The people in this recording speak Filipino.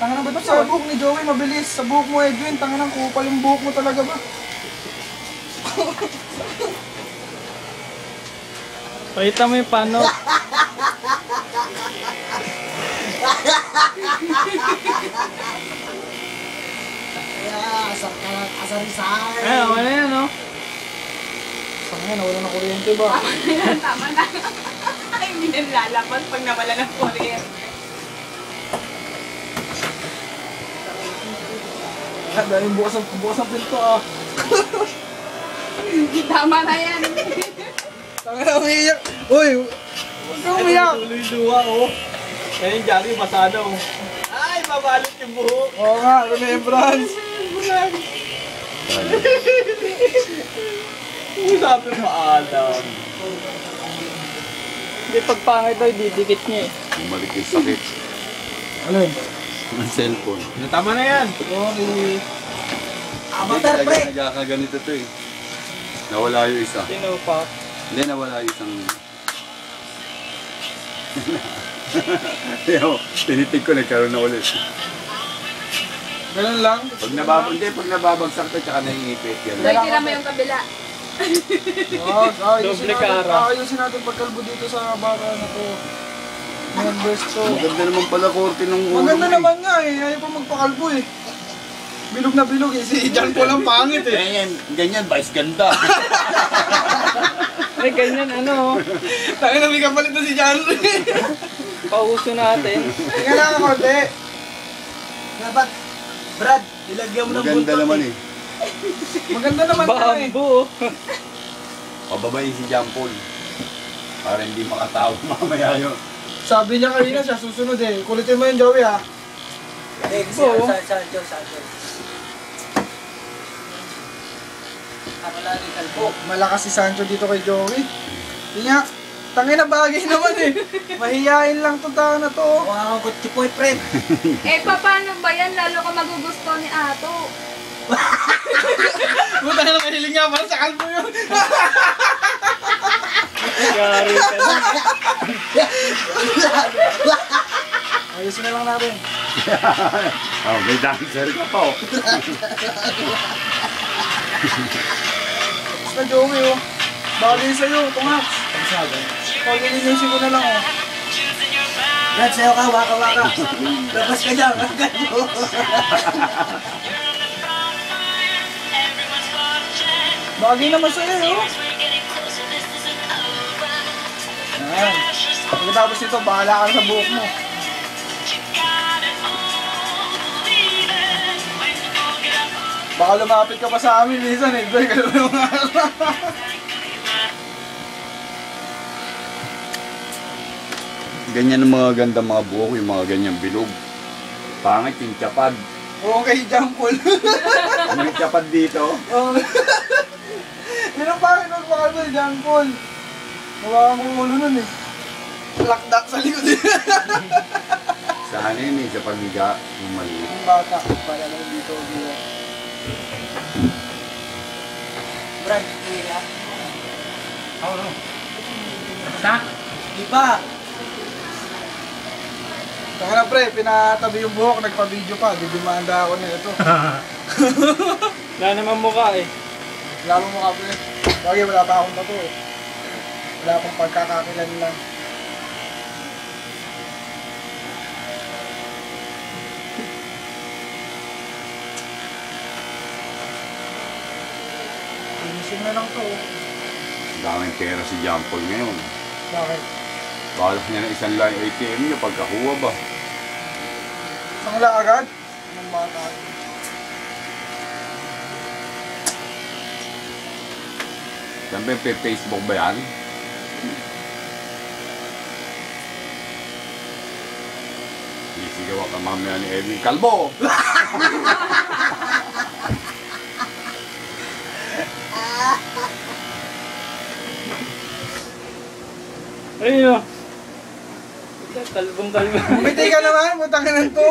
Tanga na ba ito sa buhok ni Joey? Mabilis. Sa buhok mo, Edwin. Tanga na, kupal yung buhok mo talaga ba? Pakita mo yung paano. Asarisan. Ay, wala yan, no? Tanga na, wala na kuryente ba? Tama na. Ay, hindi na lalapas pag nawala ng kuryente. Dahil bukas ang pinto ah. Tama na yan. Tanga na, umiiyak. Uy, huwag kang umiyak. Tuloy luwa, oh. Ayun yung Jackie, basada, oh. Ay, mabalot yung buhok. Oo nga, remembrance. Sabi maalam. Hindi, pagpangit daw, didikit niya eh. Bumalik yung sakit. Ano yun? Ang cellphone. Tama na yan. Sorry. Amateur pre! Nagkakaganito to eh. Nawala yung isa. Sino pa? Hindi, nawala yung isang... Yo, tinitig ko, nagkaroon na ulit. Ganun lang. Pag nababagsak to, tsaka naiingipit yan. Doy, tira mo yung kabila. Doble kara. Ayusin natin pagkalbo dito sa baka na to. Members to. Maganda naman pala korte ng ulo. Maganda naman nga eh. Ayaw pa magpakalbo eh. Bilog na bilog eh. Si John Paul ang pangit eh. Ganyan, vice ganda. Ay, ganyan, ano, oh. Tangin na may kapalit na si John. Pauso natin. Tingnan lang ako, konti. Dapat, Brad, ilagyan mo ng buntot. Maganda naman eh. Maganda naman ka eh. Bambu, oh. Pababayin si John Paul. Para hindi makatawag mamaya yun. Sabi niya kanina siya susunod eh. Kulitin mo yung Joey ha. Oo. Malakas si Sancho dito kay Joey. Hindi nga, tangin na bagay naman eh. Mahihain lang itong tao na to. Wow, good boyfriend. Eh, paano ba yan? Lalo ka magugusto ni Ato. Buta na mahiling nga para sa kalbo yun. Yari ka na. Ayusin na lang natin. Oh, may dancer ka pa oh. Basta Joey oh. Bagay sa'yo, tungas. Pag-ilinisin ko na lang oh. Brad, sa'yo ka, waka-waka. Labas ka dyan. Bagay naman sa'yo oh. Ayan. Pagkatapos nito, bahala ka sa buhok mo. Baka lumapit ka pa sa amin minsan eh. Doy, gano'n yung Ganyan ang mga ganda mga buhok, yung mga ganyang bilog. Pangit yung tsapad. okay, Jampol. May tsapad dito. Yun ang pangit magpakal mo, Jampol. Nawakan mo ulo nun eh. Lakdak sa likod eh. Saan yun eh, sa paghiga, yung maliit. Yung bata, pala lang dito. Brad, hindi ka. Oo, no. Basta? Di ba? Saka na pre, pinatabi yung buhok, nagpa-video pa. Didimanda ako nito. Wala naman mukha eh. Wala mo mukha pre. Bagay, wala pa akong tato eh. Wala akong pagkakakilan lang. Finishing na lang to. Daming pera si John Paul ngayon. Bakit? Balak niya ng isang line ATM niya pagkakuha ba? Sangla agad? Anong bata? Siyempre, Facebook ba yan? Sisigawa ka mamaya ni Edwin Calvo! Ayun, oh. Kalbong-kalbong. Umiti ka naman, butang ka ng to.